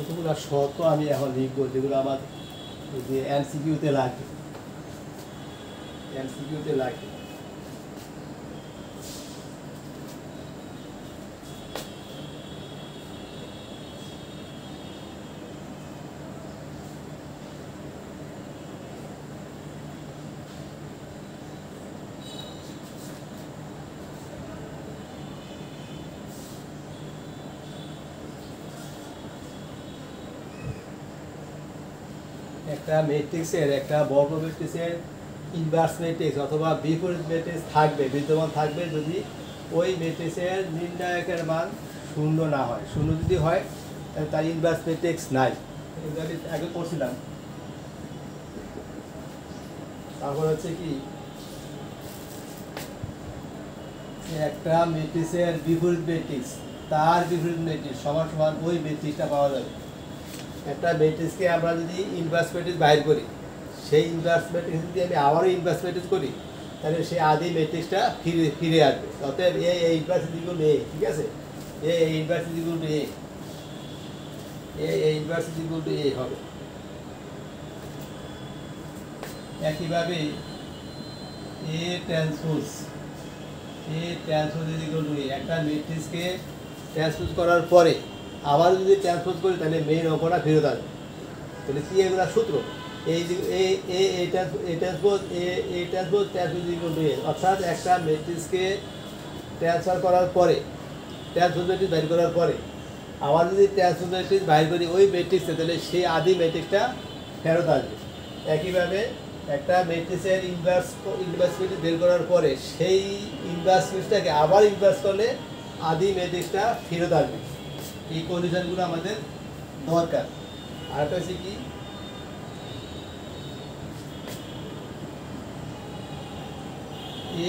কতগুলো শর্ত আমি এখন লিখবো যেগুলো আমার যে এমসিকিউতে লাগবে, এমসিকিউতে লাগবে। একটা ম্যাট্রিক্সের, একটা বর্গ ম্যাট্রিক্সের ইনভার্স ম্যাট্রিক্স অথবা বিপরীত ম্যাট্রিক্স থাকবে, বিদ্যমান থাকবে যদি ওই ম্যাট্রিক্সের নির্ণায়কের মান শূন্য না হয়। শূন্য যদি হয় তাহলে তার ইনভার্স ম্যাট্রিক্স নাই। এগুলো আমি আগে পড়ছিলাম। তারপর হচ্ছে কি, একটা ম্যাট্রিক্সের বিপরীত ম্যাট্রিক্স, তার বিপরীত ম্যাট্রিক্স সমান সমান ওই ম্যাট্রিক্সটা পাওয়া যাবে। একটা ম্যাট্রিক্সকে আমরা যদি ইনভার্স ম্যাট্রিক্স বাইর করি, সেই ইনভার্স ম্যাট্রিক্স যদি আমি আবারও ইনভার্স ম্যাট্রিক্স করি তাহলে সেই আদি ম্যাট্রিক্সটা ফিরে আসবে। অতএব A inverse is equal to A, ঠিক আছে, A inverse is equal to A, A inverse is equal to A হবে। একইভাবে A transpose is equal to A, একটা ম্যাট্রিক্সকে ট্রান্সপোজ করার পরে আবার যদি ট্রান্সপোজ করি তাহলে মেইন অঙ্কটা ফেরত আসবে। তাহলে কি এগুলা সূত্র, এই ট্রান্সপোজ ইজ ইকুয়াল টু এ, অর্থাৎ একটা ম্যাট্রিক্সকে ট্রান্সফার করার পরে, ট্রান্সপোজ ম্যাট্রিক্স বাইর করার পরে আবার যদি ট্রান্সপোজ ম্যাট্রিক্স বাইর করি ওই ম্যাট্রিক্সে, তাহলে সেই আদি ম্যাট্রিক্সটা ফেরত আসবে। একইভাবে একটা ম্যাট্রিক্সের ইনভার্স ম্যাট্রিক্স বের করার পরে সেই ইনভার্স ম্যাট্রিক্সটাকে আবার ইনভার্স করলে আদি ম্যাট্রিক্সটা ফেরত আসবে। এই কন্ডিশনগুলো আমাদের দরকার। আরেকটা হচ্ছে কি,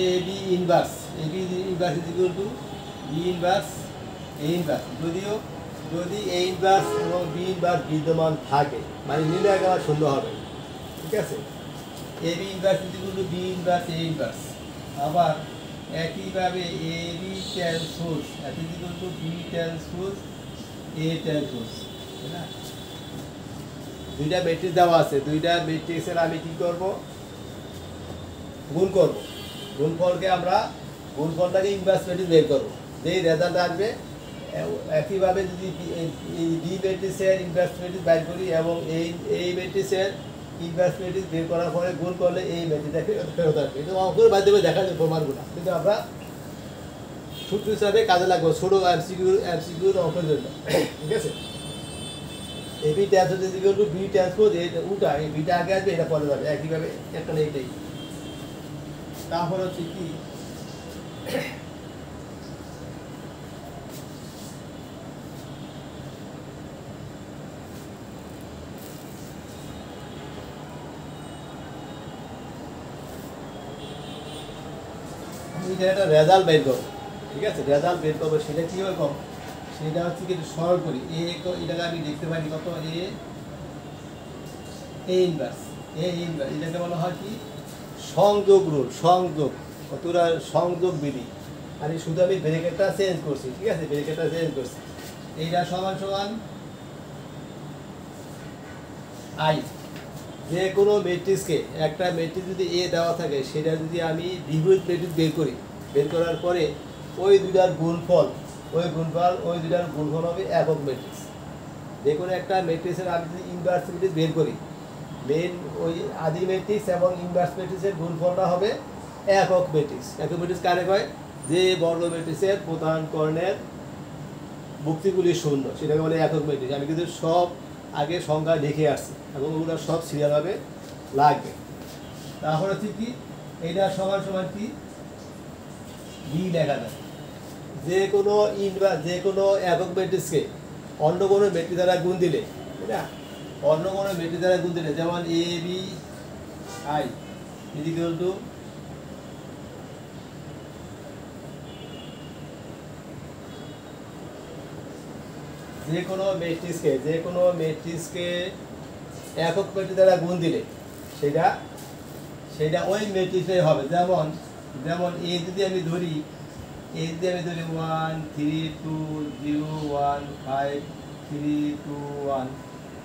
A B inverse is equal to B inverse A inverse, যদি এ ইনভার্স এবং বি ইনভার্স বিদ্যমান থাকে, মানে নির্ণয় করা শূন্য হবে, ঠিক আছে। A B inverse is equal to B inverse A inverse. আবার একইভাবে A B transpose is equal to B transpose A transpose, তাই না? দুইটা ম্যাট্রিক্স দেওয়া আছে, দুইটা ম্যাট্রিক্সের আমি কি করব, গুণ করব। গুণফলকে আমরা গুণফলটাকে ইনভার্স ম্যাট্রিক্স বের করবো, যেই রেজাল্ট আসবে। একইভাবে যদি বি ম্যাট্রিক্সের ইনভার্স ম্যাট্রিক্স বের করি এবং এই ম্যাট্রিক্সের ইনভার্স ম্যাট্রিক্স বের করার পরে গুণ করলে এই ম্যাট্রিক্সটাকে ফেরত আসবে। কিন্তু অঙ্কের মাধ্যমে দেখা যায় প্রমাণগুলো, কিন্তু আমরা সূত্র হিসাবে কাজে লাগবো ছোটো এমসিকিউর অঙ্কের জন্য, ঠিক আছে। A B transpose is equal to B transpose, এটা উল্টা, এই বিটা আগে আসবে, এটা পরে যাবে। একইভাবে একটা এইটাই। তারপর হচ্ছে কি, আমি একটা রেজাল্ট বের করবো, ঠিক আছে। রেজাল্ট বের করবো, সেটা কী হবে কম, সেটা হচ্ছে কি সরল করি। এটাকে আমি লিখতে পারি কত, এ ইনভার্স এটাকে বলা হয় কি সংযোগ রুল, সংযোগ, কতটা সংযোগ বিধি। আর শুধু আমি ব্রেকেটটা চেঞ্জ করছি, ঠিক আছে, ব্রেকেটটা চেঞ্জ করছি। এইটা সমান সমান আই। যে কোনো ম্যাট্রিক্সকে, একটা ম্যাট্রিক্স যদি এ দেওয়া থাকে, সেটা যদি আমি বিপরীত ম্যাট্রিক্স বের করি, বের করার পরে ওই দুইটার গুণফল হবে একক ম্যাট্রিক্স। যে কোনো একটা ম্যাট্রিক্সের আমি যদি ইনভার্স ম্যাট্রিক্স বের করি, মেন ওই আদি ম্যাট্রিক্স এবং ইনভার্স ম্যাট্রিক্সের গুণফলটা হবে একক ম্যাট্রিক্স। একক ম্যাট্রিক্স কারে কয়, যে বর্গ ম্যাট্রিক্সের প্রধান কর্ণের মুক্তিগুলি শূন্য, সেটাকে বলে একক ম্যাট্রিক্স। আমি কিন্তু সব আগে সংজ্ঞা লিখে আসছি এবং ওগুলো সব সিরিয়ালভাবে লাগবে। তারপর হচ্ছে কি, এইটা সমান সমান কি বি লেখা যায়। যে কোনো একক ম্যাট্রিক্সকে অন্য কোনো ম্যাট্রিক্স দ্বারা গুণ দিলে, তাই না, অন্য কোনো ম্যাট্রিক্স দ্বারা গুণ দিলে, যেমন A B I is equal to যে কোনো ম্যাট্রিক্সকে একক ম্যাট্রিক্স দ্বারা গুণ দিলে সেটা ওই ম্যাট্রিক্সে হবে। যেমন এ যদি আমি ধরি 1 3 2 0 1 5 3 2 1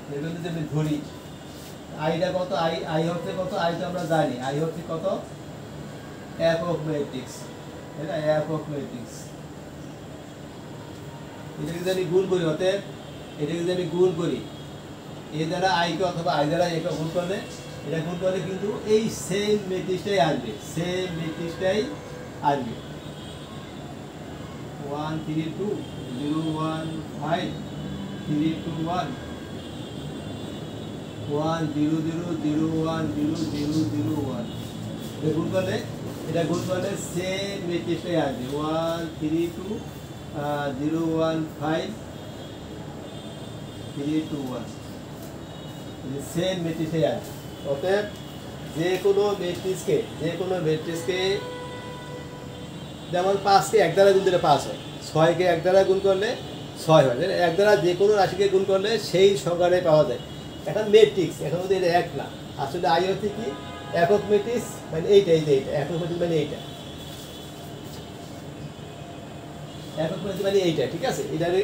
এগুলো যদি আমি ধরি আইটা কত আই হচ্ছে কত আই তো আমরা জানি আই হচ্ছে কত একক ম্যাট্রিক্স তাই না একক ম্যাট্রিক্স এটা যদি আমি গুণ করি অতএব এটা যদি আমি গুণ করি এ দ্বারা আইকে অথবা আই দ্বারা একে গুণ করলে এটা গুণ করলে কিন্তু এই সেম ম্যাট্রিক্সটাই আসবে সেম ম্যাট্রিক্সটাই আসবে 1 3 2 0 1 5 3 2 1 1 0 0 0 1 0 0 0 1 এটা গুণ করলে সেম ম্যাট্রিক্সটাই আসবে 1 3 2 0 1 5 3 2 1 সেম ম্যাট্রিক্সটাই আসবে অতএব যে কোনো ম্যাট্রিক্সকে যেমন 5কে 1 দ্বারা গুণ দিলে 5 হয় 6কে 1 দ্বারা গুণ করলে 6 হয় 1 দ্বারা যে কোনো রাশিকে গুণ করলে সেই সংখ্যাটাই পাওয়া যায় এখন ম্যাট্রিক্স এখন যদি এটা এক না আসলে আই হচ্ছে কি একক ম্যাট্রিক্স মানে এইটা একক ম্যাট্রিক্স মানে এইটা একক ম্যাট্রিক্স মানে এইটা ঠিক আছে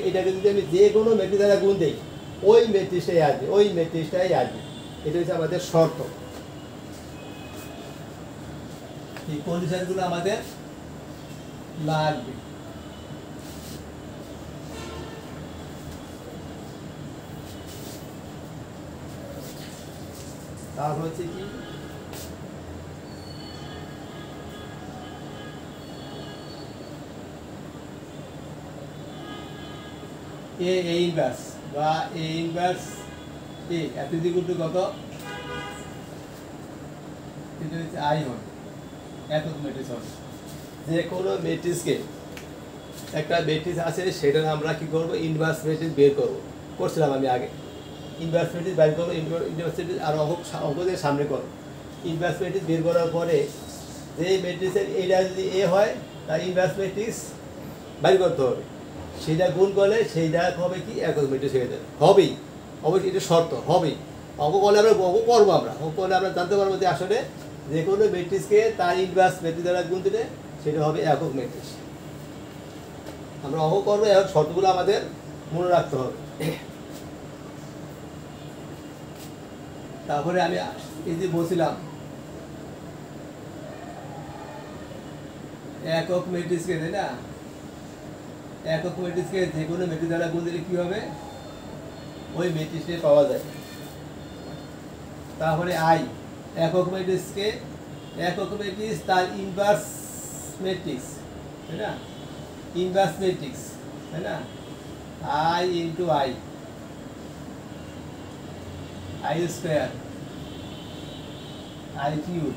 এটাকে যদি আমি যে কোনো ম্যাট্রিক্স দ্বারা গুণ দিই ওই ম্যাট্রিক্সটাই আসবে এটা হচ্ছে আমাদের শর্ত এই কন্ডিশনগুলো আমাদের লাগবে তারপর হচ্ছে কি এ ইনভার্স বা এ ইনভার্স এ এত ইকুয়াল টু কত এটা হচ্ছে আই হবে একক ম্যাট্রিক্স হবে যে কোনো ম্যাট্রিক্সকে একটা ম্যাট্রিক্স আছে সেটা আমরা কি করব ইনভার্স ম্যাট্রিক্স বের করছিলাম আমি আগে ইনভার্স ম্যাট্রিক্স বের করব ইনভার্স ম্যাট্রিক্স আর অঙ্কদের সামনে করব ইনভার্স ম্যাট্রিক্স বের করার পরে যে ম্যাট্রিক্সের এটা যদি এ হয় তার ইনভার্স ম্যাট্রিক্স বের করতে হবে সেটা গুণ করলে সেইটা হবে কি একক ম্যাট্রিক্স হয়ে যাবে হবেই অবশ্যই এটা শর্ত হবেই অঙ্ক করলে অঙ্ক করলে আমরা জানতে পারবো যে আসলে যে কোনো ম্যাট্রিক্সকে তার ইনভার্স ম্যাট্রিক্স দ্বারা গুণ দিলে সেটা হবে একক ম্যাট্রিক্স আমরা অঙ্ক করবো এখন শর্তগুলো আমাদের মনে রাখতে হবে তারপরে আমি এই যে বলছিলাম একক ম্যাট্রিক্সকে তাই না একক ম্যাট্রিক্সকে যে কোনো ম্যাট্রিক্স দ্বারা গুণ দিলে কি হবে ওই ম্যাট্রিক্সটাই পাওয়া যায় তারপরে আই একক ম্যাট্রিক্স তার ইনভার্স ম্যাট্রিক্স তাই না ইনভার্স ম্যাট্রিক্স তাই না I into I square I cube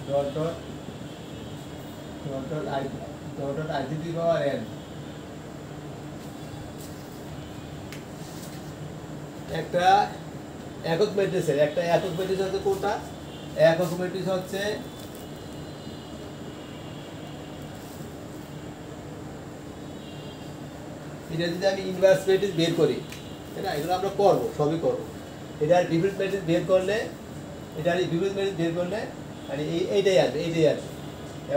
dot I two the power N একটা একক ম্যাট্রিক্স হচ্ছে কোনটা একক ম্যাট্রিক্স হচ্ছে এটা যদি আমি ইনভার্স ম্যাট্রিক্স বের করি তাই না এগুলো আমরা করবো সবই করবো এটার বিপরীত ম্যাট্রিক্স বের করলে মানে এইটাই আসবে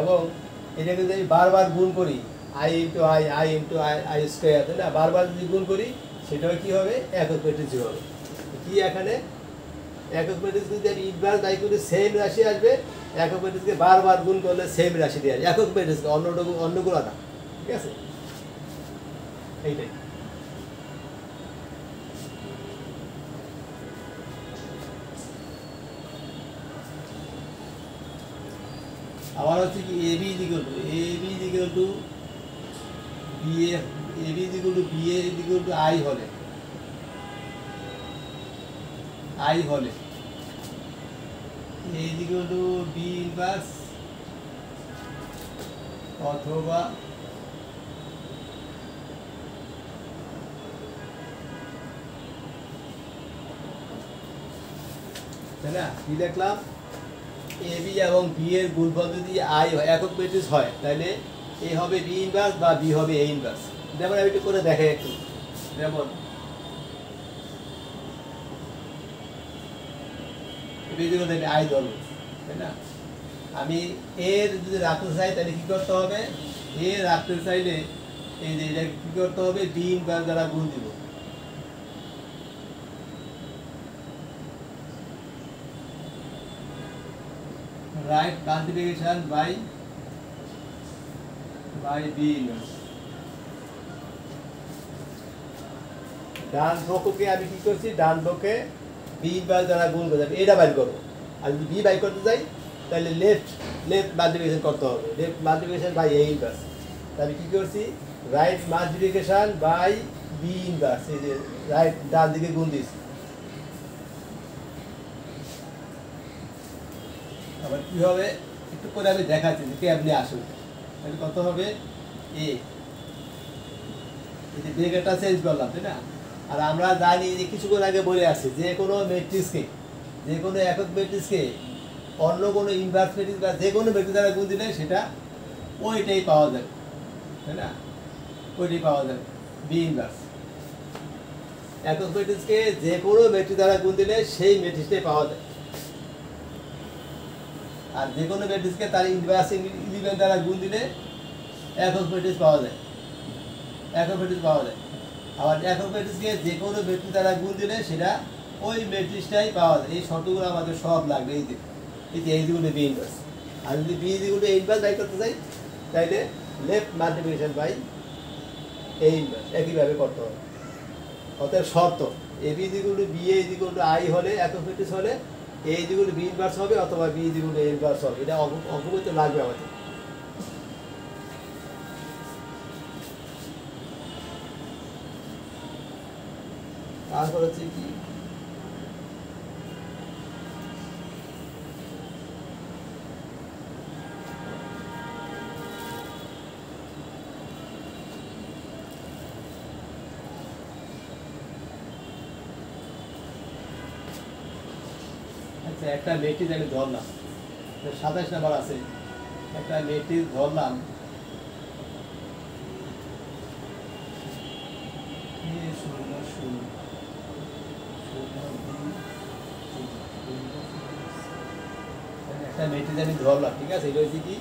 এবং এটাকে যদি আমি বারবার গুণ করি আই ইন্টু আই স্কোয়ার তাই না বারবার যদি গুণ করি সেটাও কি হবে একক ম্যাট্রিক্স হবে কি এখানে একক ম্যাট্রিক্স যদি আমি ইনভার্স বাই করি সেম রাশি আসবে একক ম্যাট্রিক্সকে বারবার গুণ করলে সেম রাশি দিয়ে আসবে একক ম্যাট্রিক্স অন্যগুলো না ঠিক আছে এইটাই আবার হচ্ছে কি এবি ইকুয়াল টু আই হলে a equal to B inverse অথবা তাই না কি দেখলাম এ বি এবং বি এর গুণফল যদি আই হয় একক ম্যাট্রিক্স হয় তাহলে এ হবে বি ইনভার্স বা বি হবে এ ইনভার্স যেমন আমি একটু করে দেখাই একটু যেমন আই ধরবো তাই না আমি এর যদি রাখতে চাই তাহলে কি করতে হবে এ রাখতে চাইলে এই যে এটা কি করতে হবে, বি ইনভার্স দ্বারা গুণ দিব। Right multiplication by B inverse. ডান পক্ষকে আমি কি করছি, ডান পক্ষে বি ইনভার্স দ্বারা গুণ করে এটা বাইর করবো। আর যদি বি বাইর করতে যাই তাহলে লেফট মাল্টিপ্লিকেশন করতে হবে, left multiplication by A inverse. আমি কি করছি, right multiplication by B inverse, এই যে রাইট ডান দিকে গুণ দিচ্ছি। আবার কি হবে একটু করে আমি দেখাচ্ছি যে কেমনি আসবে। তাহলে কত হবে, এ এই যে ব্রেকেটটা চেঞ্জ করলাম, তাই না? আর আমরা জানি যে কিছুক্ষণ আগে বলে আসছি যে কোনো ম্যাট্রিক্সকে, যে কোনো একক ম্যাট্রিক্সকে অন্য কোনো ইনভার্স ম্যাট্রিক্স বা যে কোনো ম্যাট্রিক্স দ্বারা গুণ দিলে সেটা ওইটাই পাওয়া যাবে, তাই না? ওইটাই পাওয়া যাবে বি ইনভার্স। একক ম্যাট্রিক্সকে যে কোনো ম্যাট্রিক্স দ্বারা গুণ দিলে সেই ম্যাট্রিক্সটাই পাওয়া যায়। আর যে কোনো ম্যাট্রিক্সকে তার ইনভার্স ইলেভেন দ্বারা গুণ দিলে একক ম্যাট্রিক্স পাওয়া যায়, একক ম্যাট্রিক্স পাওয়া যায়। আবার একক ম্যাট্রিক্সকে যে কোনো ম্যাট্রিক্স দ্বারা গুণ দিলে সেটা ওই ম্যাট্রিক্সটাই পাওয়া যায়। এই শর্তগুলো আমাদের সব লাগবে। এই যে এই যেগুলো বি ইনভার্স। আর যদি বি যেগুলো এ ইনভার্স বাই করতে চাই তাইলে left multiplication by A inverse একইভাবে করতে হবে। অতএব শর্ত এ বি যেগুলো বি এ যেগুলো আই হলে একক ম্যাট্রিক্স হলে এ যেগুলো বি ইনভার্স হবে অথবা বি যেগুলো এ ইনভার্স হবে। এটা অঙ্কতে লাগবে আমাদের। তারপর হচ্ছে কি, আচ্ছা একটা ম্যাট্রিক্স আমি ধরলাম, 27 নাম্বার আছে, একটা ম্যাট্রিক্স ধরলাম একটা ম্যাট্রিক্স আমি ধরলাম, ঠিক আছে? এটা হচ্ছে কি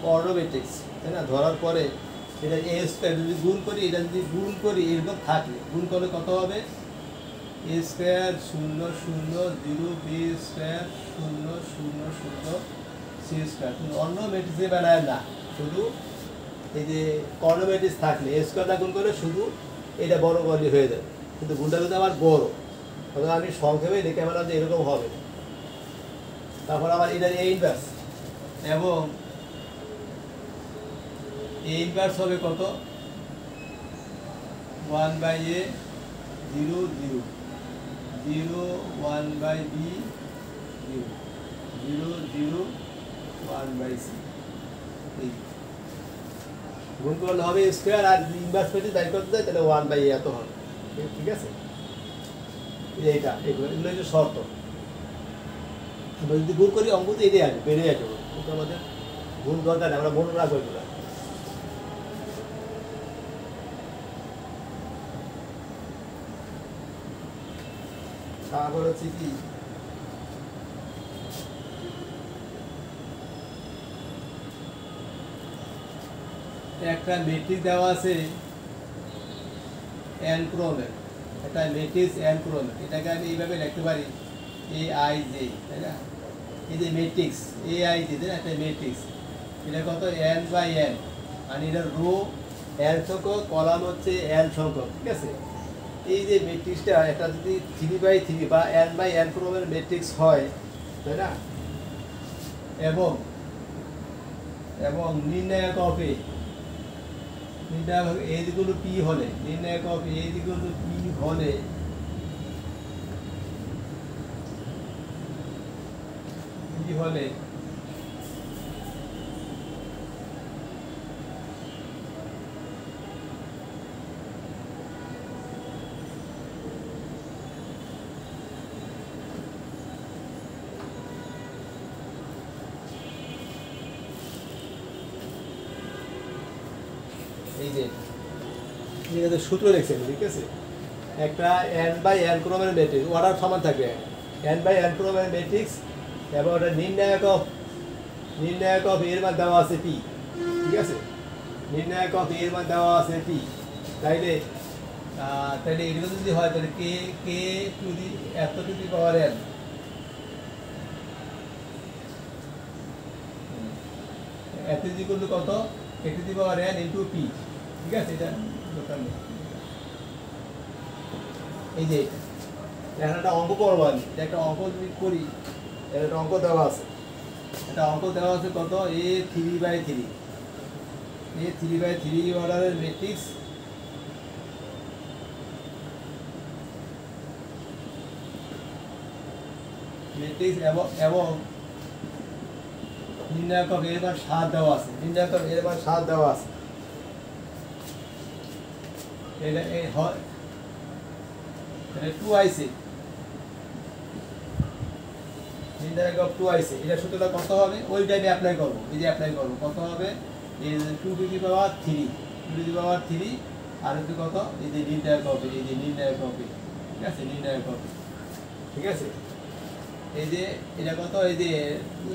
কর্ণ ম্যাট্রিক্স, তাই না? ধরার পরে এটা এ স্কোয়ার যদি গুণ করি, এটা যদি গুণ করি এরকম থাকলে গুণ করলে কত হবে, A square 0 0 0 B square 0 0 0 C square. অন্য ম্যাট্রিক্সে বেলায় না, শুধু এই যে কর্ণ ম্যাট্রিক্স থাকলে এ স্কোয়ারটা গুণ করে শুধু এটা বড় করলে হয়ে যাবে, কিন্তু গুণটা কিন্তু আমার বড়, তখন আমি সংক্ষেপে লিখে ফেলাম যে এরকম হবে। তারপর আবার এটা এ ইনভার্স, এবং এ ইনভার্স হবে কত, 1/a 0 0 0 1/b 0 0 0 1/c। এই গুণ করলে হবে স্কোয়ার, আর ইনভার্স পেতে যাই করতে যায় তাহলে 1/a এত হবে, ঠিক আছে? এইটা এগুলো হচ্ছে শর্ত। আমরা যদি গুণ করি অঙ্ক তো এটাই আসবে, বেড়ে আসবে, কিন্তু আমাদের গুণ দরকার নেই, আমরা মনে রাখবো এগুলো। তারপর হচ্ছে কি, একটা ম্যাট্রিক্স দেওয়া আছে n ক্রমের, একটা ম্যাট্রিক্স n ক্রমের, এটাকে আমি এইভাবে লিখতে পারি এ আই জে, তাই না? এই যে ম্যাট্রিক্স এ আই জে, তাই না? একটা ম্যাট্রিক্স, এটা কত n/n, আর এটা রো n সংখ্যক, কলাম হচ্ছে n সংখ্যক, ঠিক আছে? এই যে ম্যাট্রিক্সটা এটা যদি 3/3 বা n/n ক্রমের ম্যাট্রিক্স হয়, তাই না? এবং নির্ণায়ক অফ এ, নির্ণায়ক এ যেগুলো পি হলে, নির্ণায়ক অফ এ যেগুলো পি হলে এই যে সূত্র লিখছেন, ঠিক আছে? একটা n/n ক্রমের ম্যাট্রিক্স, অর্ডার সমান থাকবে, n/n ক্রমের ম্যাট্রিক্স, এবং ওটা নির্ণায়ক অফ এর মান দেওয়া আছে পি, ঠিক আছে? নির্ণায়ক অফ এ এর মান দেওয়া আছে পি, এবং নির্ণায়ক অফ বি এর মান দেওয়া আছে আর। এই যে ম্যাট্রিক্সটা একটা যদি 3/3 বা n/n ক্রমের ম্যাট্রিক্স হয়, তাই না? এবং নির্ণায়ক অফ নির্ণায়ক অফ এর মান দেওয়া আছে পি, তাইলে তাহলে এগুলো যদি হয় তাহলে কে কে টু দি এত টু দি পাওয়ার এন, এত ইজ ইকুয়াল টু কত, K to the power N into P. ঠিক আছে, এটা দরকার নেই। এই যে এখন একটা অঙ্ক করবো আমি, একটা অঙ্ক যদি করি, একটা অঙ্ক দেওয়া আছে, একটা অঙ্ক দেওয়া আছে কত, এ 3/3, এ 3/3 অর্ডারের ম্যাট্রিক্স এবং নির্ণায়ক এর মান 7 দেওয়া আছে, নির্ণায়ক এর মান 7 দেওয়া আছে। এটা এই হয় তাহলে 2 আইছে, নির্ণায়ক 2 আইছে, এটা সূত্রটা কত হবে ওই টাইমে অ্যাপ্লাই করব, এই যে অ্যাপ্লাই করব কত হবে, এই 2 two the power 3, 2 two the পাওয়ার 3 আর হচ্ছে কত, এই যে নির্ণায়ক হবে, এই যে নির্ণায়ক হবে। ঠিক আছে, নির্ণায়ক হবে। ঠিক আছে, এই যে এটা কত, এই যে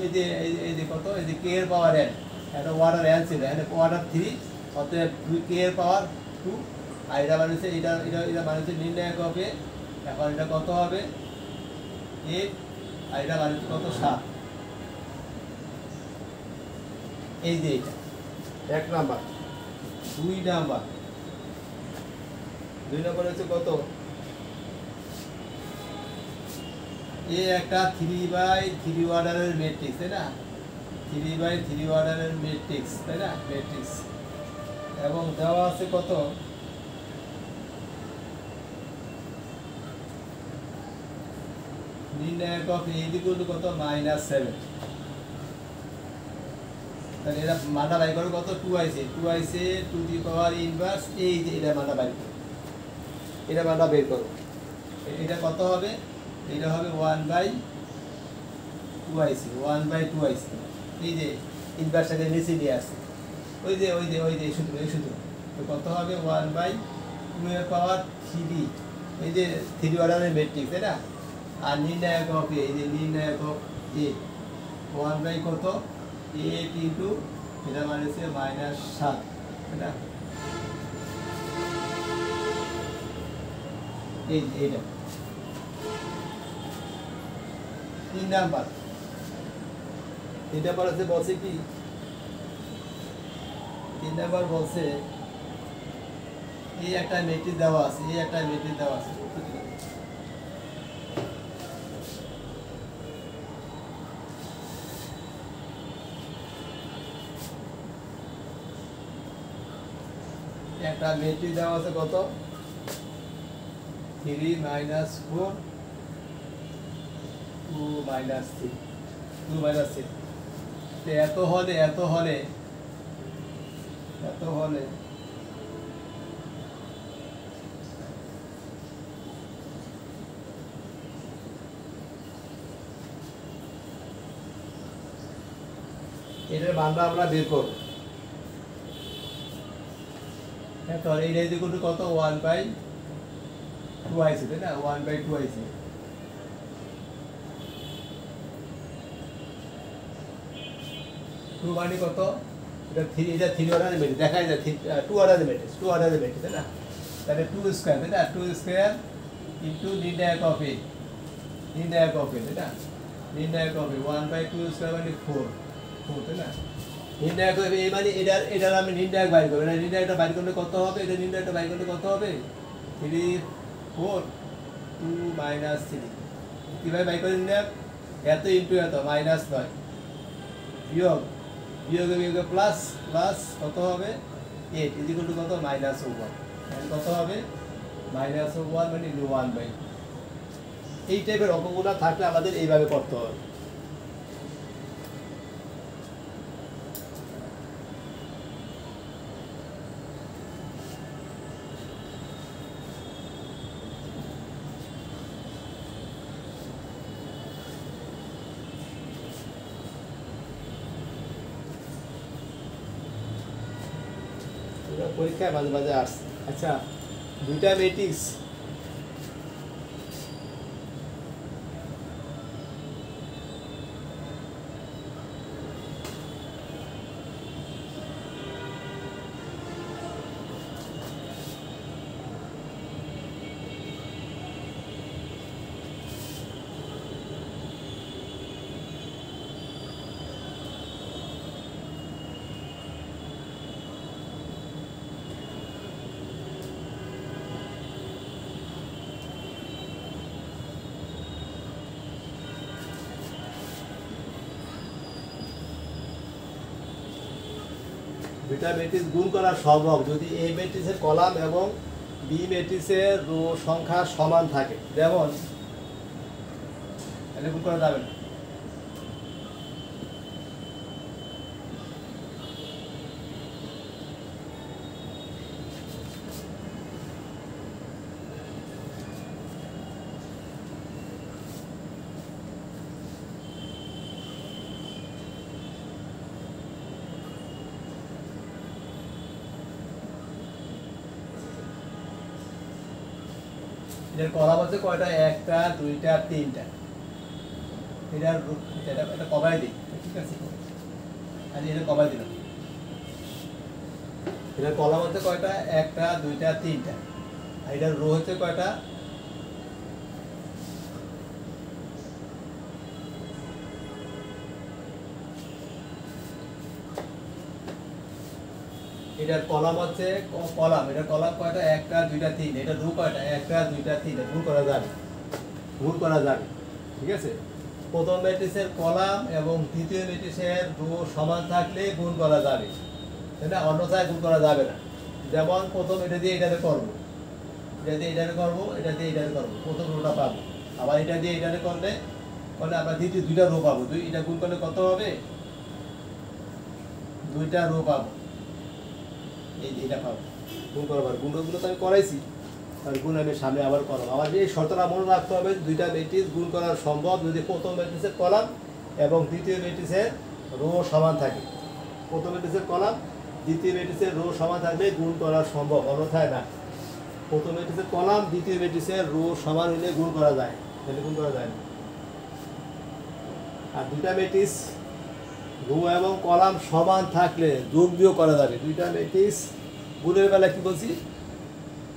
এই যে এই যে কত, এই যে কে এর পাওয়ার n, এটা ওয়াটার n ছিল, এটা ওয়াটার 3, অতএব কে এর পাওয়ার 2, আর এটা মানে হচ্ছে এটা এটা এটা মানে হচ্ছে নির্ণায়ক হবে। এখন এটা কত হবে 8, আর এটা মানে হচ্ছে কত 7। এই যে এটা 1 নাম্বার। 2 নাম্বার, 2 নাম্বার হচ্ছে কত, এ একটা 3/3 অর্ডারের ম্যাট্রিক্স, তাই না, 3/3 অর্ডারের ম্যাট্রিক্স, তাই না, ম্যাট্রিক্স, এবং দেওয়া আছে কত, নির্ণায়ক অফ এ ইকুয়াল টু কত, -7। তাহলে এটা মানটা বাই করে কত, 2 আইছে, 2 আইছে টু দি পাওয়ার ইনভার্স, এই যে এটা মানটা বাই করো, এটা মানটা বের করো, এটা কত হবে, এটা হবে 1/2 আইসি, 1/2 আইসি, এই যে ইনভার্সটাকে নিচে নিয়ে আসছে, ওই যে ওই যে ওই যে সূত্র, এই সূত্র, তো কত হবে 1/2 এর পাওয়ার 3, এই যে 3 অর্ডারের ম্যাট্রিক্স, তাই না, আর নির্ণায়ক অফ এ, এই যে নির্ণায়ক অফ এ 1/, কত 8 ইন্টু এটা মানে হচ্ছে -7, তাই না, এই এইটা 3 নাম্বার। 3 নাম্বার আছে বলছে কি, 3 নাম্বার বলছে এই একটা ম্যাট্রিক্স দেওয়া আছে, এই একটা ম্যাট্রিক্স দেওয়া আছে, একটা ম্যাট্রিক্স দেওয়া আছে কত, 3 - 4 2 - 3, 2 - 3, এত হলে এত হলে এত হলে এটার মানটা আমরা বের করব। তো এইটা ইকুয়াল টু কত, 1/2 আইছে, তাই না, 1/2 আইছে, 2 মানে কত, এটা 3, এটা 3 অর্ডারের ম্যাট্রিক্স, দেখা যায় 2 অর্ডারের ম্যাট্রিক্স, 2 অর্ডারের ম্যাট্রিক্স, তাই না, তাহলে 2 স্কয়ার, তাই না, 2 স্কয়ার ইনটু নির্ণায়ক অফ এ, নির্ণায়ক অফ এ, তাই না, নির্ণায়ক অফ এ 1/2 স্কয়ার মানে 4, তাই না, নির্ণায়ক অফ এ মানে এটার আমি নির্ণায়ক বাইর করব, এটা নির্ণায়কটা বাইর করলে কত হবে, এটা নির্ণায়কটা বাইর করলে কত হবে, 3 4 2 - 3, কিভাবে বাইর করে নির্ণায়ক, এত ইনটু এত -9, বিয়োগ বিয়োগে বিয়োগে প্লাস প্লাস কত হবে 8 ইজ ইকুয়াল টু কত, -1, এখন কত হবে -1 মানে 1/, এই টাইপের অঙ্কগুলো থাকলে আমাদের এইভাবে করতে হবে। পরীক্ষায় মাঝে মাঝে আসছে। আচ্ছা, দুইটা ম্যাট্রিক্স দুইটা ম্যাট্রিক্স গুণ করা সম্ভব যদি এ ম্যাট্রিক্সের কলাম এবং বি ম্যাট্রিক্সের রো সংখ্যা সমান থাকে। যেমন এটা গুণ করা যাবে না। এটার কলাম হচ্ছে কয়টা? একটা, দুইটা, তিনটা। এটা কমাই দিই, ঠিক আছে? আর এটা কমাই দিলাম। এটার কলাম হচ্ছে কয়টা? একটা, দুইটা, তিনটা। আর এটার রো হচ্ছে কয়টা? এটার কলাম হচ্ছে কলাম, এটার কলাম কয়টা? একটা, দুইটা, তিন। এটা রো কয়টা? একটা, দুইটা, তিনটা। গুণ করা যাবে, গুণ করা যাবে, ঠিক আছে? প্রথম ম্যাট্রিক্সের কলাম এবং দ্বিতীয় ম্যাট্রিক্সের রো সমান থাকলে গুণ করা যাবে, তাই না? অন্যথায় গুণ করা যাবে না। যেমন প্রথম এটা দিয়ে এটাতে করবো, এটা দিয়ে এটাতে করবো, এটা দিয়ে এটাতে করবো, প্রথম রোটা পাবো। আবার এটা দিয়ে এটাতে করলে আমরা দ্বিতীয় দুইটা রো পাবো। এটা গুণ করলে কত হবে? দুইটা রো পাবো, এই যে এটা পাবো। গুণ করবার গুণগুলো তো আমি করাইছি, আর গুণ আমি সামনে আবার করাবো। আবার এই শর্তটা মনে রাখতে হবে, দুইটা ম্যাট্রিক্স গুণ করা সম্ভব যদি প্রথম ম্যাট্রিক্সের কলাম এবং দ্বিতীয় ম্যাট্রিক্সের রো সমান থাকে। প্রথম ম্যাট্রিক্সের কলাম, দ্বিতীয় ম্যাট্রিক্সের রো সমান থাকলে গুণ করা সম্ভব, অন্যথায় না। প্রথম ম্যাট্রিক্সের কলাম, দ্বিতীয় ম্যাট্রিক্সের রো সমান হলে গুণ করা যায়, তাহলে গুণ করা যায় না। আর দুইটা ম্যাট্রিক্স রো এবং কলাম সমান থাকলে যোগ বিয়োগ করা যাবে। দুইটা ম্যাট্রিক্স গুণের বেলা কি বলছি?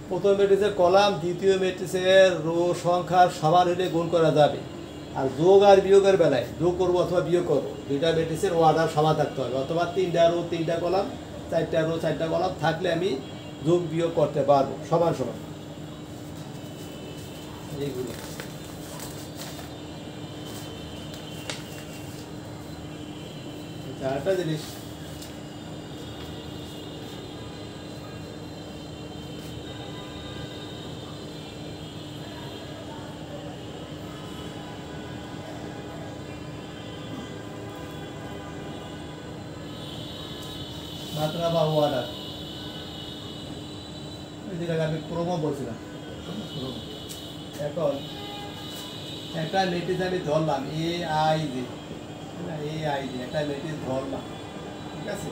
প্রথম ম্যাট্রিক্সের কলাম দ্বিতীয় ম্যাট্রিক্সের রো সংখ্যার সমান হলে গুণ করা যাবে। আর যোগ আর বিয়োগের বেলায় যোগ করবো অথবা বিয়োগ করবো, দুইটা ম্যাট্রিক্সের অর্ডার সমান থাকতে হবে, অথবা তিনটা রো তিনটা কলাম, চারটা রো চারটা কলাম থাকলে আমি যোগ বিয়োগ করতে পারবো সমান সমান। এইগুলো চারটা জিনিস। মাত্রা বা অর্ডার, যেটাকে আমি ক্রম বলছিলাম। এখন একটা ম্যাট্রিক্স আমি ধরলাম এ আই জে, একটা ম্যাট্রিক্স ধরলাম, ঠিক আছে?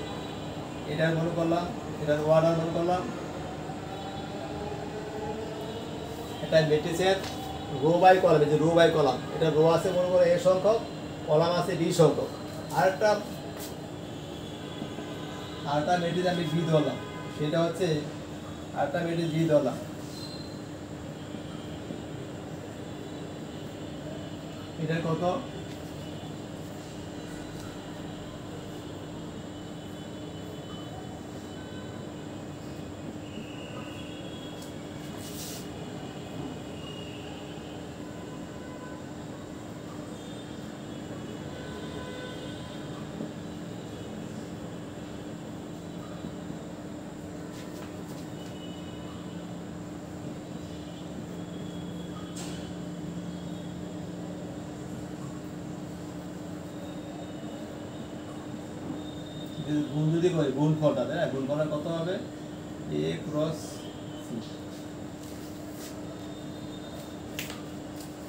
এটার মনে করলাম, এটার অর্ডার মনে করলাম। একটা ম্যাট্রিক্সের রো বাই কলাম, এই যে রো বাই কলাম, এটা রো আছে মনে করো এ সংখ্যক, কলাম আছে ডি সংখ্যক। আরেকটা ম্যাট্রিক্স আমি বি ধরলাম, সেটা হচ্ছে আরেকটা ম্যাট্রিক্স বি ধরলাম। এটার কত? গুণ যদি করি, গুণ ফলটা, তাই না? গুণ ফলটা কত হবে? এ ক্রস সি।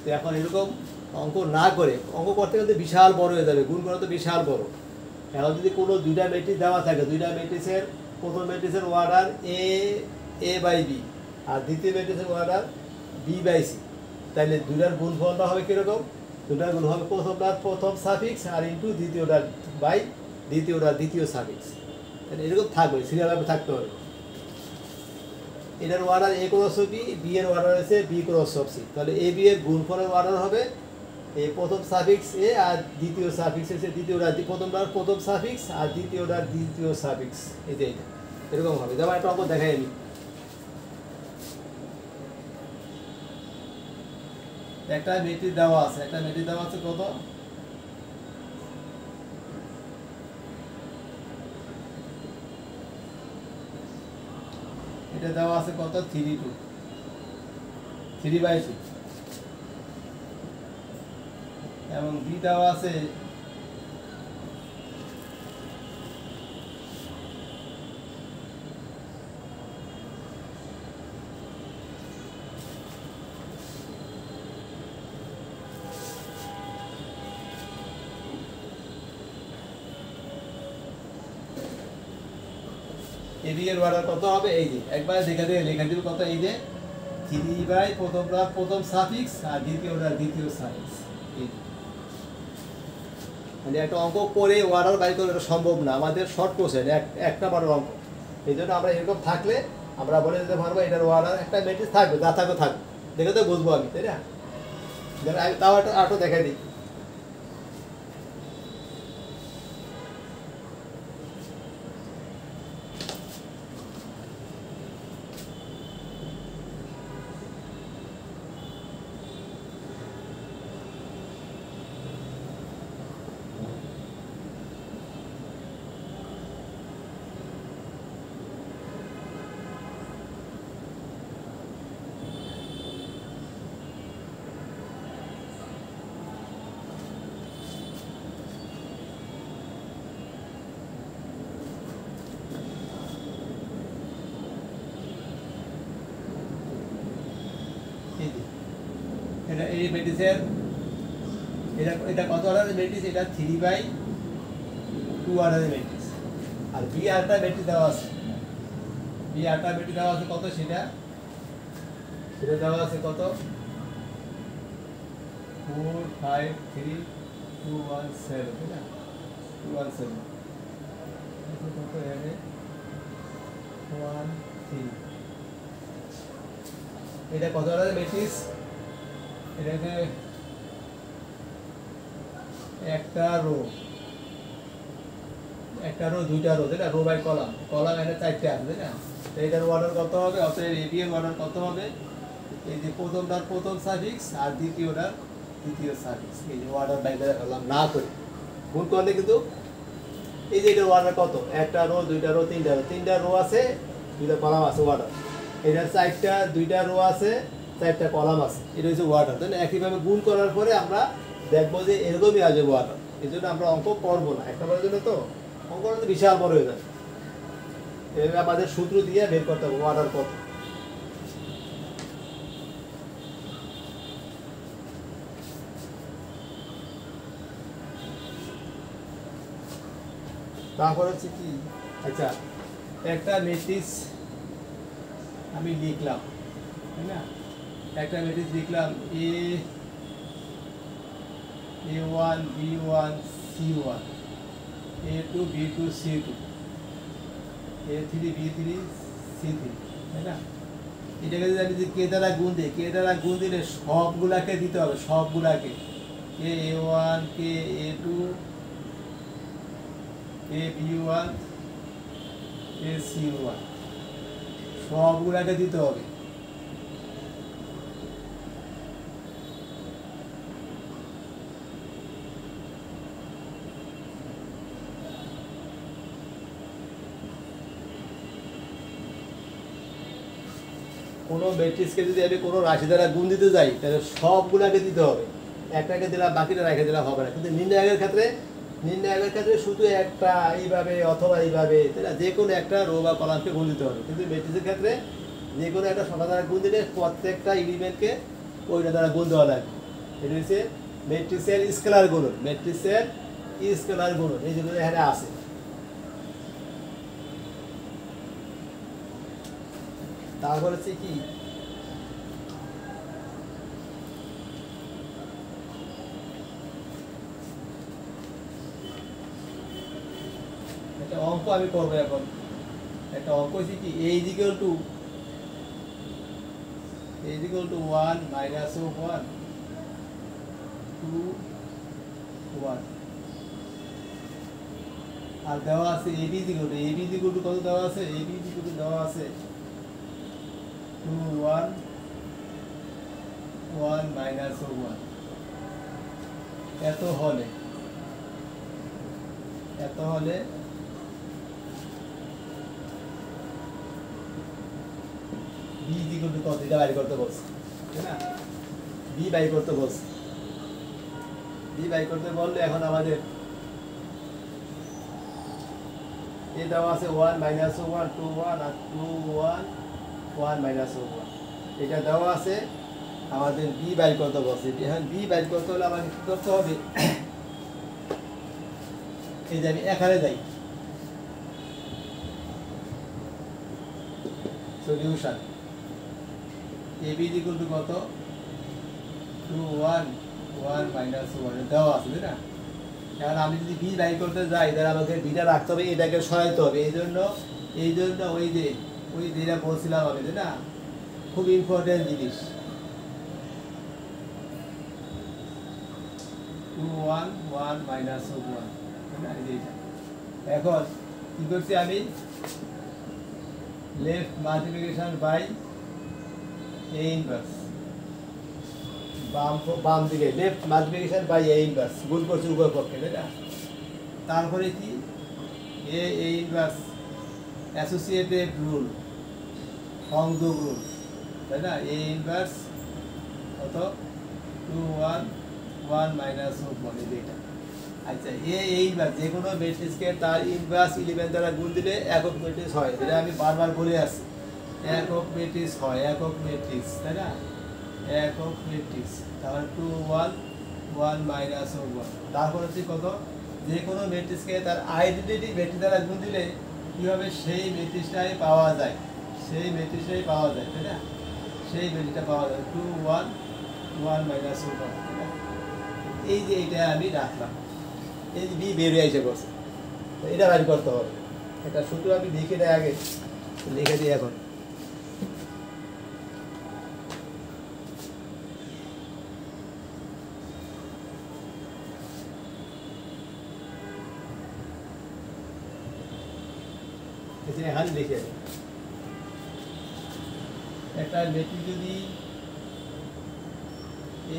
তো এখন এরকম অঙ্ক না করে, অঙ্ক করতে করতে বিশাল বড় হয়ে যাবে, গুণ করা তো বিশাল বড়। এখন যদি কোনো দুইটা ম্যাট্রিক্স দেওয়া থাকে, দুইটা ম্যাট্রিক্সের প্রথম ম্যাট্রিক্সের অর্ডার এ বাই বি আর দ্বিতীয় ম্যাট্রিক্সের অর্ডার বি বাই সি, তাহলে দুইটার গুণফলটা হবে কীরকম? দুটার গুণ হবে প্রথমটার প্রথম সাফিক্স আর ইন্টু দ্বিতীয়টার বাই দ্বিতীয়টার দ্বিতীয় সাফিক্স। তাহলে এরকম থাকবে, সিরিয়ালভাবে থাকতে হবে। এটার অর্ডার এ ক্রস বি, বি এর অর্ডার আছে বি ক্রস সি, তাহলে এ বি এর গুণফলের অর্ডার হবে এই প্রথম সাফিক্স এ আর দ্বিতীয় সাফিক্স এসে দ্বিতীয়টার প্রথমটার প্রথম সাফিক্স আর দ্বিতীয়টার দ্বিতীয় সাফিক্স, এই যে এটা এরকম হবে। যেমন একটা অঙ্ক দেখাই আমি। একটা ম্যাট্রিক্স দেওয়া আছে, কত? এটা দেওয়া আছে কত 3/2 3/2 এবং বি দেওয়া আছে এবি এর অর্ডার কত হবে এই যে একবার দেখে দিয়ে লেখা দিব কত এই যে 3 প্রথম সাফিক্স আর দ্বিতীয় সাফিক্স এই মানে একটা অঙ্ক করে অর্ডার বাই করা সম্ভব না আমাদের শর্ট কোশ্চেন একটা বড় অঙ্ক এই জন্য আমরা এরকম থাকলে আমরা বলে দিতে পারবো এটার অর্ডার একটা ম্যাট্রিক্স থাকবে যা থাকবে থাকবে দেখে তো বুঝবো আমি তাই না আমি তাও একটা আটো দেখাই দিই এটা এই ম্যাট্রিক্সের এটা কত অর্ডারের ম্যাট্রিক্স এটা 3/2 অর্ডারের ম্যাট্রিক্স আর বি আরটা ম্যাট্রিক্স দেওয়া আছে কত সেটা দেওয়া আছে কত 4 5 3 2 1 7 তাই না 217 কত হবে 1 3 এটা কত অর্ডারের ম্যাট্রিক্স এটাকে একটা রো দুইটা রো তাই না রো বাই কলাম এখানে 4টে আছে তাই না তো এটার অর্ডার কত হবে অতএব এবি এর অর্ডার কত হবে এই যে প্রথমটার প্রথম সাফিক্স আর দ্বিতীয়টার দ্বিতীয় সাফিক্স এই যে অর্ডার বাই করলাম না করে গুণ করলে কিন্তু এই যে এটার অর্ডার কত একটা রো দুইটা রো তিনটা রো আছে দুইটা কলাম আছে অর্ডার এটার 4টা দুইটা রো আছে 4টা কলাম আছে এটা হচ্ছে ওয়াটার তাই না একইভাবে গুণ করার পরে আমরা দেখবো যে এরকমই আসবে ওয়াটার এই জন্য আমরা অঙ্ক করবো না একটা বড় জন্য তো অঙ্ক করতে বিশাল বড় হয়ে যায় এভাবে আমাদের সূত্র দিয়ে বের করতে হবে ওয়াটার কত তারপর হচ্ছে কি আচ্ছা একটা ম্যাট্রিক্স আমি লিখলাম তাই না একটা ম্যাট্রিক্স লিখলাম A1 B1 C1 A2 B2 C2 A3 B3 C3 তাই না এটাকে যদি আমি কে দ্বারা গুণ দিলে সবগুলাকে দিতে হবে সবগুলাকে কে A1 কে A2 কে B1 কে C1 সবগুলাকে দিতে হবে কোনো ম্যাট্রিক্সকে যদি আমি কোনো রাশি দ্বারা গুণ দিতে যাই তাহলে সবগুলাকে দিতে হবে একটাকে দিলাম বাকিটা রেখে দিলাম হবে না কিন্তু নির্ণায়কের ক্ষেত্রে শুধু একটা এইভাবে অথবা এইভাবে তাই না যে কোনো একটা রো বা কলামকে গুণ দিতে হবে কিন্তু ম্যাট্রিক্সের ক্ষেত্রে যে কোনো একটা সংখ্যা দ্বারা গুণ দিলে প্রত্যেকটা এলিমেন্টকে ওইটা দ্বারা গুণ দেওয়া লাগবে এটা হচ্ছে ম্যাট্রিক্সের স্কেলার গুণন এই যেগুলো এখানে আছে তারপর হচ্ছে কি একটা অঙ্ক আমি করবো এখন একটা অঙ্ক হচ্ছে কি a is equal to 1 minus of 1 2 1 আর দেওয়া আছে ab is equal to কত দেওয়া আছে ab is equal to দেওয়া আছে 2 1 1 minus of 1 এত হলে বি ইজ ইকুয়াল টু কত এটা বাইর করতে বলছে, তাই না? বি বাই করতে বলছে, বি বাই করতে বললে এখন আমাদের এ দেওয়া আছে 1 মাইনাস 1 2 1 আর 2 1 1 মাইনাস 1 এটা দেওয়া আছে। আমাদের বি বাই করতে বলছে, এখন বি বাই করতে হলে আমাকে কি করতে হবে, এই যে আমি এখানে যাই solution A B equal to কত 2 1 1 মাইনাস 1 দেওয়া আছে, তাই না? এখন আমি যদি বি বাই করতে যাই তাহলে আমাকে বিটা রাখতে হবে, এটাকে সরাইতে হবে। এই জন্য ওই যেটা বলছিলাম আমি, তাই না? খুব ইম্পর্টেন্ট জিনিস 2 1 1 মাইনাস 1, তাই না? এইটা এখন কি করছি আমি, left multiplication by A inverse, বাম দিকে left multiplication by A inverse গুণ করছি উভয় পক্ষে, তাই না? তারপরে কি এ ইনভার্স অ্যাসোসিয়েটেড রুল, সংযোগ রুল, তাই না? এ ইনভার্স কত 2 1 1 মাইনাস 1 এটা। আচ্ছা এ ইনভার্স যে কোনো ম্যাট্রিক্সকে তার ইনভার্স 11 দ্বারা গুণ দিলে একক ম্যাট্রিক্স হয়, যেটা আমি বারবার বলে আসছি। একক ম্যাট্রিক্স হয়, একক ম্যাট্রিক্স, তাই না? একক ম্যাট্রিক্স তাহলে 2 1 1 মাইনাস 1 তারপর হচ্ছে কত, যে কোনো ম্যাট্রিক্সকে তার আইডেন্টিটি ম্যাট্রিক্স দ্বারা গুণ দিলে কী হবে, সেই ম্যাট্রিক্সটাই পাওয়া যায়, সেই ম্যাট্রিক্সটাই পাওয়া যায়, তাই না? সেই ম্যাট্রিক্সটা পাওয়া যায় 2 1 1 মাইনাস 1, তাই না? এই যে এইটা আমি রাখলাম, এই যে বি বেরিয়ে এসে করছে, তো এটা বাইর করতে হবে। এটা সূত্র আমি লিখে দেয় আগে, লিখে দিই এখন। এখানে লিখে দিই, একটা ম্যাট্রিক্স যদি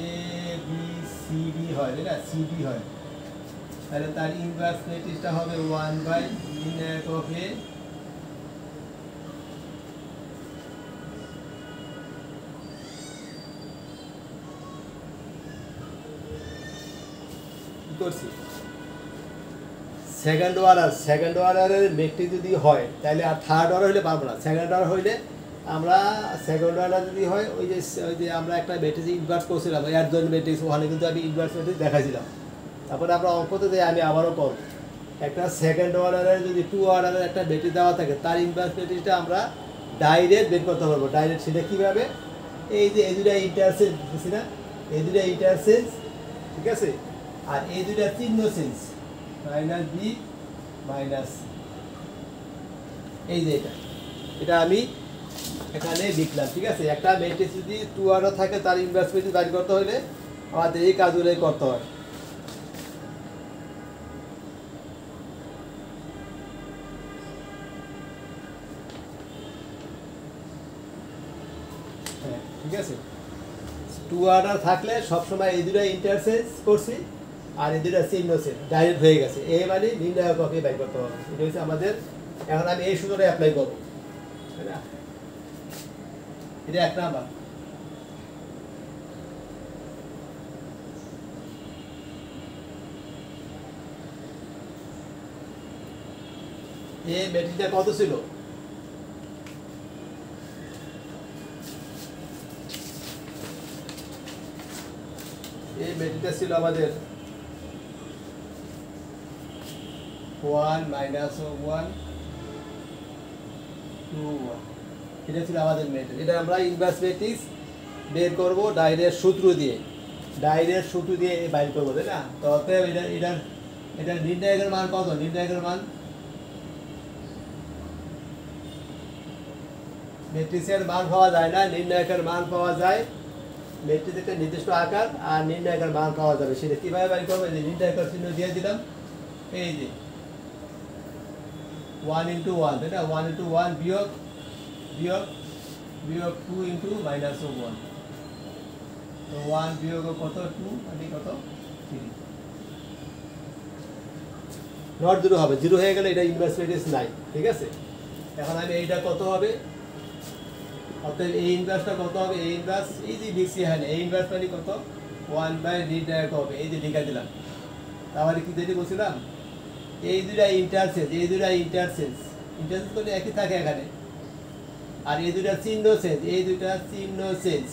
এ বি সি ডি হয়, তাই না? সি ডি হয় তাহলে তার ইনভার্স ম্যাট্রিক্সটা হবে 1 বাই নির্ণায়ক অফ এ করছি সেকেন্ড অর্ডারের ম্যাট্রিক্স যদি হয় তাহলে আর থার্ড অর্ডার হলে পারবো না। সেকেন্ড অর্ডার হইলে আমরা সেকেন্ড অর্ডার যদি হয় ওই যে আমরা একটা ম্যাট্রিক্স ইনভার্স করছিলাম এর জন্য ম্যাট্রিক্স, ওখানে কিন্তু আমি ইনভার্স ম্যাট্রিক্স দেখাইছিলাম। তারপরে আমরা অঙ্কতে যাই আমি আবারও করব, একটা সেকেন্ড অর্ডারের যদি 2 অর্ডারের একটা ম্যাট্রিক্স দেওয়া থাকে তার ইনভার্স ম্যাট্রিক্সটা আমরা ডাইরেক্ট বের করতে পারবো। ডাইরেক্ট সেটা কীভাবে, এই যে এই দুটা ইন্টারসেন্স বুঝছি না, এই দুটা ইন্টারসেন্স, ঠিক আছে? আর এই দুটা চিহ্ন চেঞ্জ মাইনাস বি মাইনাস, এই যে এটা আমি এখানে লিখলাম, ঠিক আছে? একটা ম্যাট্রিক্স যদি 2 অর্ডার থাকে তার ইনভার্স ম্যাট্রিক্স বাইর করতে হলে আমাদের এই কাজগুলোই করতে হয়। হ্যাঁ ঠিক আছে, 2 অর্ডার থাকলে সবসময় এই দুটো ইন্টারচেঞ্জ করছি আর এই দুটো চিহ্ন চেঞ্জ ডাইরেক্ট হয়ে গেছে, এই মানে নির্ণায়ক অফ এ বাইর করতে হবে। এটা হচ্ছে আমাদের, এখন আমি এই সূত্রটা অ্যাপ্লাই করবো, তাই না? এটা 1 নাম্বার। এই ম্যাট্রিক্সটা কত ছিল, এই ম্যাট্রিক্সটা ছিল আমাদের 1 মাইনাস 1 2 1, এটা ছিল আমাদের ম্যাট্রিক্স। এটা আমরা ইনভার্স ম্যাট্রিক্স বের করবো ডাইরেক্ট সূত্র দিয়ে বাইর করবো, তাই না? তো অতএব এটা নির্ণায়কের মান কত, নির্ণায়কের মান ম্যাট্রিক্সের মান পাওয়া যায় না, নির্ণায়কের মান পাওয়া যায়। ম্যাট্রিক্স একটা নির্দিষ্ট আকার আর নির্ণায়কের মান পাওয়া যাবে, সেটা কীভাবে বাইর করবো, যে নির্ণায়কের চিহ্ন দিয়ে দিলাম, এই যে 1 ইন্টু 1, তাই না? 1 ইন্টু 1 বিয়োগ 2 ইন্টু মাইনাস 1, তো 1 বিয়োগ কত 2 মানে কত 3, নট 0 হবে, 0 হয়ে গেলে এটা ইনভার্স ম্যাট্রিক্স নাই, ঠিক আছে? এখন আমি এইটা কত হবে অতএব এই ইনভার্সটা কত হবে? এই ইনভার্স এই যে লিখছি এখানে এই ইনভার্স মানে কত? 1/নির্ণায়ক হবে, এই যে লিখে দিলাম। তাহলে কি যেটি বলছিলাম, এই দুটা ইন্টারচেঞ্জ, এই দুটা ইন্টারচেঞ্জ করলে একই থাকে এখানে। আর এই দুটা চিহ্ন চেঞ্জ, এই দুটা চিহ্ন চেঞ্জ,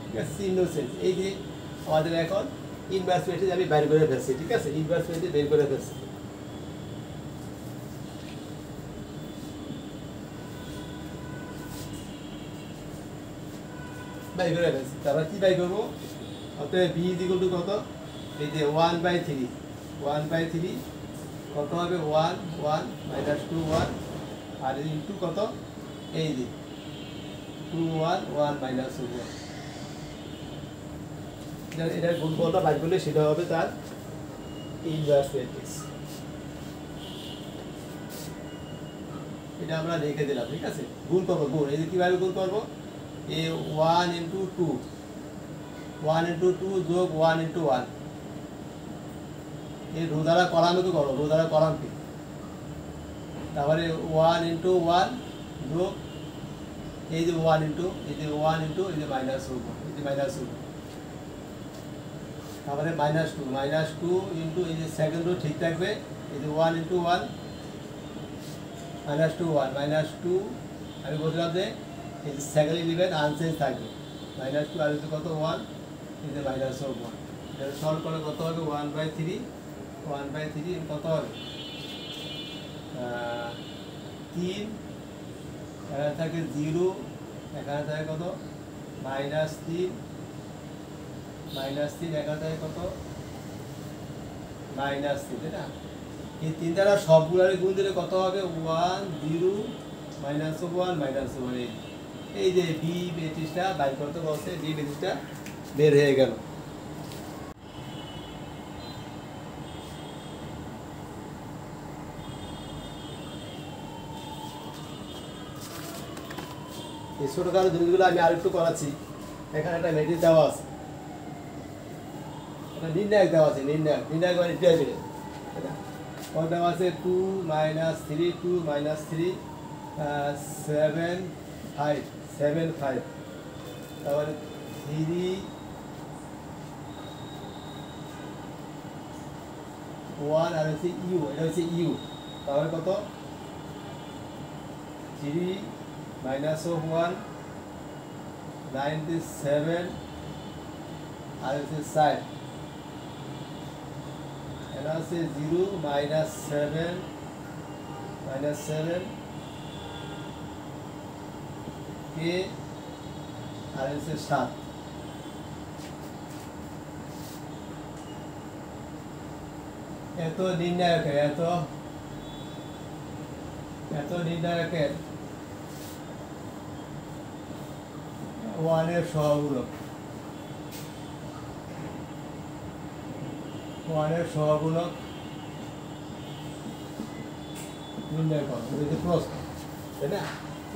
ঠিক আছে, চিহ্ন চেঞ্জ। এই যে আমাদের এখন ইনভার্স ম্যাট্রিক্স আমি বের করে ফেলছি, ঠিক আছে, ইনভার্স ম্যাট্রিক্স বের করে ফেলছি। বাই করে ফেলছি, তারপর কি বাই করবো? অতএব বি ইজ ইকুয়াল টু কত? এই যে 1/3, 1/3 কত হবে? 1 1 -2 1, আর ইন্টু কত? এই যে 2 1 1 -2 1। এটার গুণফলটা বাইর করলে সেটা হবে তার ইনভার্স ম্যাট্রিক্স। এটা আমরা লিখে দিলাম, ঠিক আছে। গুণ করবো, গুণ এই যে কীভাবে গুণ করবো? এই 1 × 2, 1 × 2 যোগ 1 × 1, এই রো দ্বারা কলামকে করো, রো দ্বারা কলামকে। তারপরে 1 × 1 যোগ এই যে 1 × এই যে 1 × এই যে -2, এই যে -2, তারপরে -2 × এই যে সেকেন্ড রো ঠিক থাকবে, এই যে 1 × 1 -2 1 -2, আমি বলছিলাম যে এই যে সেকেন্ড এলিমেন্ট আনচেঞ্জ থাকবে, -2 আর কত 1, এই যে -1। এটা সলভ করে কত হবে? 1/3, 1/3 কত হবে? 3, এখানে থাকে 0, এখানে থাকে কত? -3, এখানে থাকে কত? -3, তাই না? এই তিন দ্বারা সবগুলোর গুণ দিলে কত হবে? 1 0 -1 -1। এই যে বি ম্যাট্রিক্সটা বাইর করতে বলছে, বি ম্যাট্রিক্সটা বের হয়ে গেল। এই ছোটখাটো জিনিসগুলো আমি আরেকটু করাচ্ছি। এখানে একটা ম্যাট্রিক্স দেওয়া আছে, একটা নির্ণায়ক দেওয়া আছে, নির্ণায়ক মানে ডিটারমিনেন্ট। কত দেওয়া আছে? 2 -3 2 -3 7 5, তারপরে 3 1, আর হচ্ছে ইউ, এটা হচ্ছে ইউ। তাহলে কত? 3 -1 97, আর হচ্ছে 4, এটা হচ্ছে 0 -7 কে, আর হচ্ছে 7। এত নির্ণায়কের এত নির্ণায়কের 1-এর সহগুণক, 1-এর সহগুণক নির্ণয় করো, এটা প্রশ্ন, তাই না?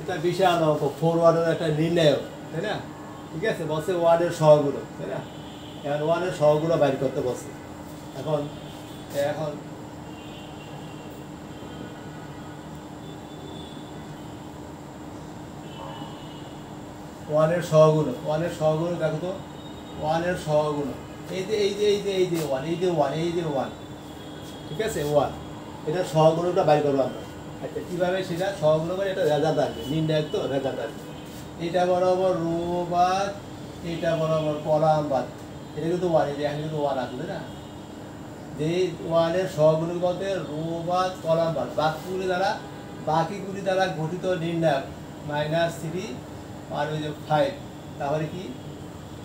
এটা বিশাল অঙ্ক, 4 1-এর একটা নির্ণায়ক, তাই না? ঠিক আছে, বসে 1-এর সহগুণক, তাই না? এখন 1-এর সহগুণক বাইর করতে বসে। এখন 1-এর সহগুণক, 1-এর সহগুণক দেখো তো, 1-এর সহগুণক এই যে 1, ঠিক আছে, 1, এটা সহগুণকটা বাইর করবো আমরা। আচ্ছা, কীভাবে সেটা সহগুণক করে? এটা রেজাল্ট আসবে, নির্ণায়ক তো, রেজাল্ট আসবে। এটা বরাবর রো বাদ, এটা বরাবর কলাম বাদ, এটা কিন্তু 1, এই যে এখানে কিন্তু 1 আসবে, তাই না? যে 1-এর সহগুণক বলতে রো বাদ কলাম বাদ, বাকিগুলি দ্বারা গঠিত নির্ণায়ক -3 আর ওই যে 5, তাহলে কি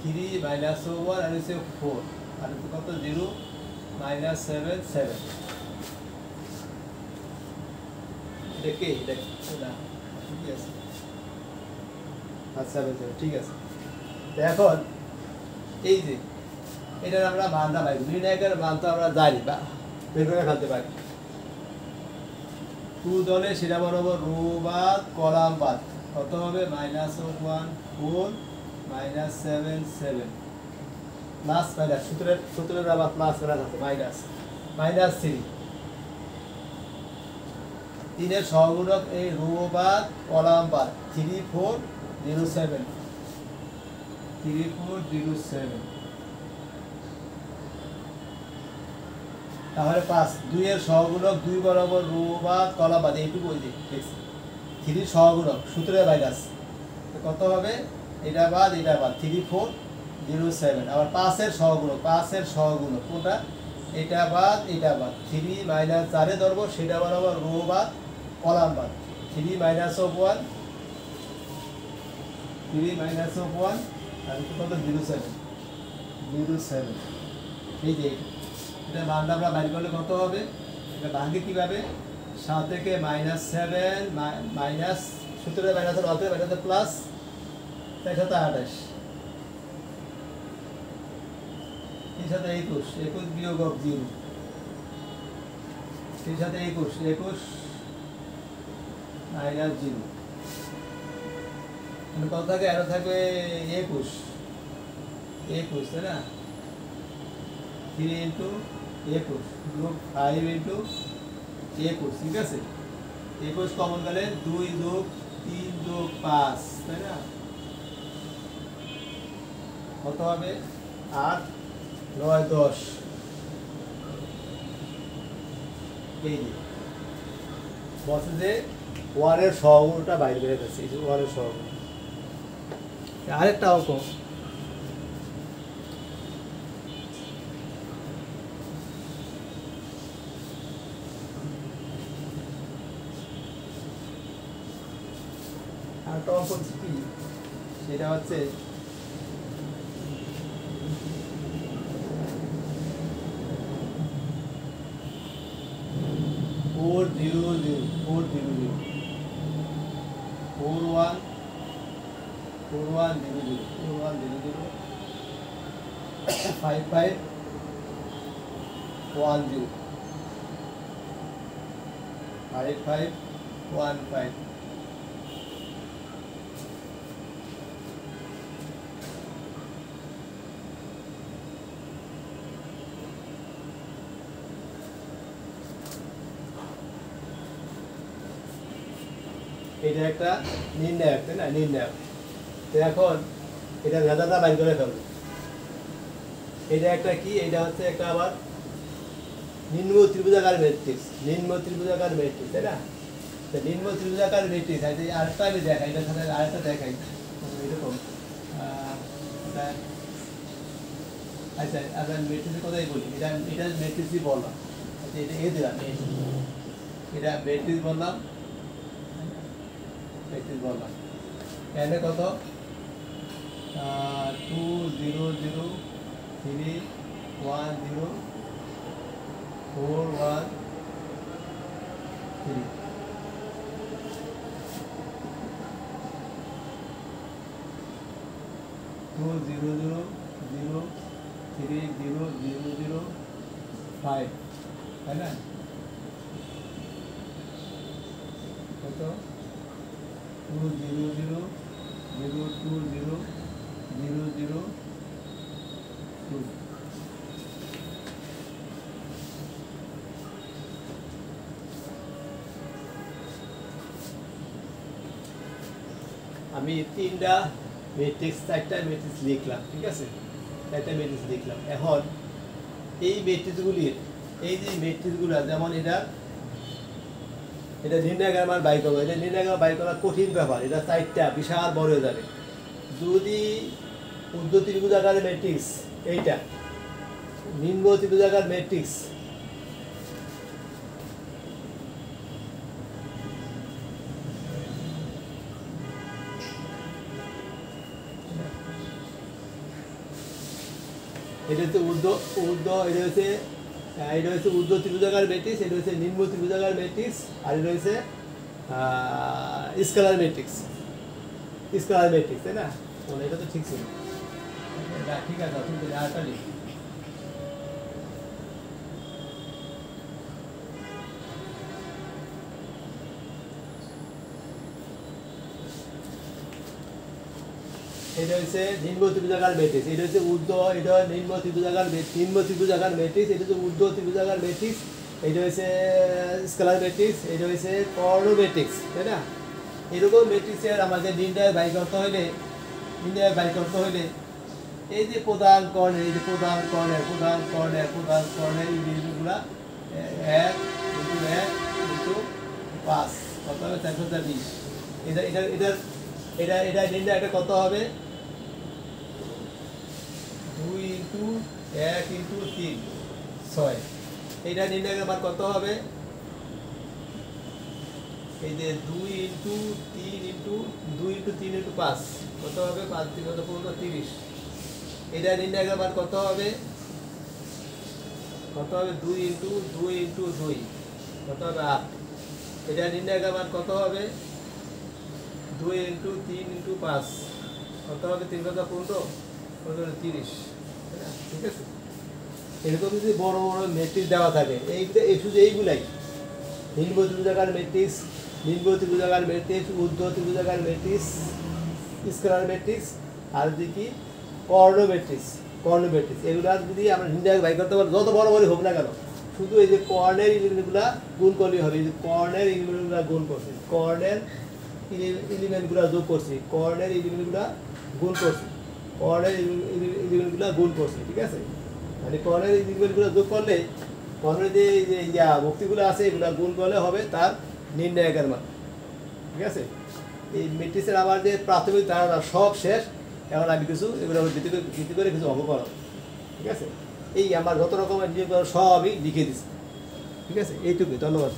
3 -1 আর হচ্ছে 4, আর হচ্ছে কত? 0 -7 7। এটা কে? এটা ঠিক আছে, আচ্ছা ঠিক আছে। এখন এই যে এটার আমরা মানটা পাই, নির্ণায়কের মান তো আমরা জানি বা বের করে ফেলতে পারি। 2 দলে সেটা বরাবর রো বাদ কলাম বাদ কত হবে? -1 4 -7 7, প্লাস মাইনাস, সূত্রের আবার প্লাস মাইনাস আছে, -3। 3-এর সহগুণক এই রো বাদ কলাম বাদ 3 4 07 3407 তাহলে 5 2 এর সহগুণক 2 বরাবর রো বা কলাম বাদ এইটুকু ওই যে 3 সহগুণক সূত্রের মাইনাস কত হবে এটা বাদ 3407 আবার 5 এর সহগুণক কোনটা এটা বাদ 3 মাইনাস 4 এ ধরবো সেটা বরাবর রো বাদ কলাম বাদ 3 মাইনাস অফ 1 আর কত 07 এই যে এটা মানটা আমরা বাইর করলে কত হবে এটা ভাঙে কিভাবে 7 থেকে -7 মাইনাস সূত্রের মাইনাসের অতএব মাইনাসে প্লাস 428 21 বিয়োগ অফ 0 21 মাইনাস 0 কত থাকে আরো থাকবে 21 তাই না 3 ইন্টু 21 গ্রুপ 5 ইন্টু 21 ঠিক আছে 21 কমন গেলে 2 যোগ 3 যোগ 5 তাই না কত হবে 8 9 10 এই যে বলছে যে 1 এর সহগুণটা বাইরে বের হচ্ছে 1 এর সহগুণ আরেকটা অঙ্ক আরেকটা অঙ্ক কি সেটা হচ্ছে 5515 এটা একটা নির্ণায়ক তাই না নির্ণায়ক তো এখন এটা মেধাটা বাইর করে ফেলবো এটা একটা কি এটা হচ্ছে একটা আবার নিম্ন ত্রিভুজাকার ম্যাট্রিক্স তাই না তো নিম্ন ত্রিভুজাকার ম্যাট্রিক্স আরেকটা আমি দেখাই এটার সাথে আরেকটা দেখাই এরকম আচ্ছা আচ্ছা ম্যাট্রিক্সের কথাই বলি এটা ম্যাট্রিক্সই বললাম আচ্ছা এটা দিলাম এটা ম্যাট্রিক্স বললাম এনে কত 2 0 0 3 1 0 4 1 3 2 0 0 0 3 0 0 0 5 তাই না কত 2 0 0 0 2 0 0 0 2 আমি তিনটা ম্যাট্রিক্স চারটা ম্যাট্রিক্স লিখলাম ঠিক আছে চারটা ম্যাট্রিক্স লিখলাম এখন এই ম্যাট্রিক্সগুলির এই যে ম্যাট্রিক্সগুলো যেমন এটা নির্ণয় মান বাই করবো এটা নির্ণয় বাই করা কঠিন ব্যাপার এটা চারটা বিশাল বড় হয়ে যাবে যদি ঊর্ধ্ব ত্রিভুজাকার ম্যাট্রিক্স এইটা নিম্ন ত্রিভুজাকার ম্যাট্রিক্স এটা হচ্ছে ঊর্ধ্ব ত্রিভুজাকার ম্যাট্রিক্স এটা হচ্ছে নিম্ন ত্রিভুজাকার ম্যাট্রিক্স আর এটা হচ্ছে স্কেলার ম্যাট্রিক্স তাই না এটা তো ঠিক ছিল ঠিক আছে আরেকটা লিখি এটা হচ্ছে নিম্ন ত্রিভুজাকার ম্যাট্রিক্স এটা হচ্ছে এটা নিম্ন ত্রিভুজাকার ম্যাট্রিক্স এটা হচ্ছে ঊর্ধ্ব ত্রিভুজাকার ম্যাট্রিক্স এটা হচ্ছে স্কেলার ম্যাট্রিক্স এটা হচ্ছে কর্ণ ম্যাট্রিক্স তাই না এরকম ম্যাট্রিক্সের আমাদের নির্ণয় বাই করতে হলে এই যে প্রধান কর্ণের ইউনিটগুলো 1 ইন্টু 1 ইন্টু 5 কত হবে 420। এটা নির্ণয় এটা কত হবে 2 ইন্টু 1 ইন্টু 3 6। এটা নির্ণয়ের মান কত হবে এই যে 2 ইন্টু 3 ইন্টু 5 কত হবে 5 3 কত 30। এটা নির্ণয়ের মান কত হবে 2 ইন্টু 2 কত হবে 8। এটা নির্ণয়ের মান কত হবে 2 ইন্টু 3 ইন্টু 5 কত হবে 3 কত 15 কত 30। ঠিক আছে, এরকম যদি বড় বড় ম্যাট্রিক্স দেওয়া থাকে শুধু এইগুলাই নিম্ন ত্রিভুজাকার ম্যাট্রিক্স, ঊর্ধ্ব ত্রিভুজাকার ম্যাট্রিক্স, স্কয়ার ম্যাট্রিক্স আর যদি কি কর্ণ ম্যাট্রিক্স এগুলো যদি আমরা নির্ণয় বাই করতে পারি যত বড় বড় হোক না কেন, শুধু এই যে কর্ণের এলিমেন্টগুলো গুণ করলেই হবে। এই যে কর্ণের এলিমেন্টগুলো গুণ করছি, কর্ণের এলিমেন্টগুলো যোগ করছি, গুণ করছি, ঠিক আছে। মানে কর্ণের এলিমেন্টগুলো যোগ করলে কর্ণের যে ভক্তিগুলো আছে এগুলো গুণ করলে হবে তার নির্ণায়কের মান, ঠিক আছে। এই ম্যাট্রিক্সের আমার যে প্রাথমিক ধারণা সব শেষ। এখন আমি কিছু এগুলো ভিত্তি করে কিছু অঙ্ক করাবো, ঠিক আছে। এই আমার যত রকমের নিয়ম সবই লিখে দিচ্ছি, ঠিক আছে। এইটুকুই, ধন্যবাদ।